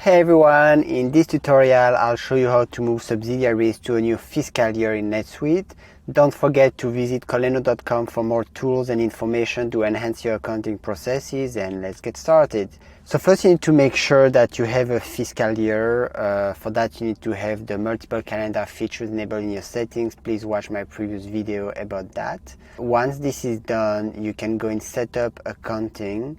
Hey everyone, in this tutorial I'll show you how to move subsidiaries to a new fiscal year in NetSuite. Don't forget to visit coleno.com for more tools and information to enhance your accounting processes, and let's get started. So first you need to make sure that you have a fiscal year. For that you need to have the multiple calendar features enabled in your settings. Please watch my previous video about that. Once this is done, you can go in Setup Accounting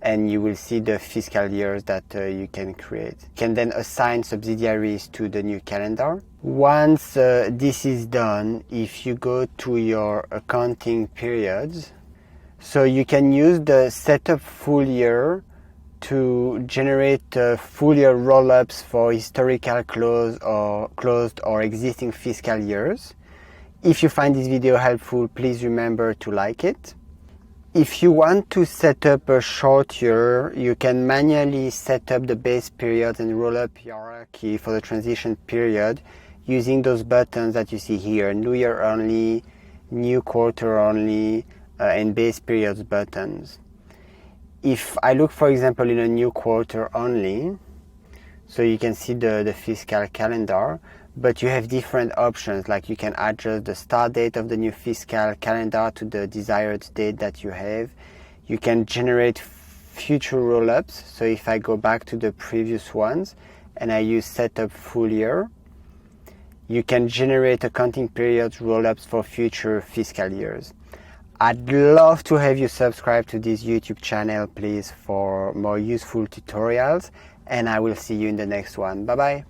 and you will see the fiscal years that you can create. You can then assign subsidiaries to the new calendar. Once this is done, if you go to your accounting periods, so you can use the setup full year to generate full year roll-ups for historical closed or existing fiscal years. If you find this video helpful, please remember to like it. If you want to set up a short year, you can manually set up the base period and roll up hierarchy for the transition period using those buttons that you see here: New Year Only, New Quarter Only, and Base Periods buttons. If I look, for example, in a New Quarter Only, so you can see the fiscal calendar, but you have different options, like you can adjust the start date of the new fiscal calendar to the desired date that you have. You can generate future roll-ups. So if I go back to the previous ones and I use setup full year, you can generate accounting periods roll-ups for future fiscal years. I'd love to have you subscribe to this YouTube channel, please, for more useful tutorials, and I will see you in the next one. Bye bye.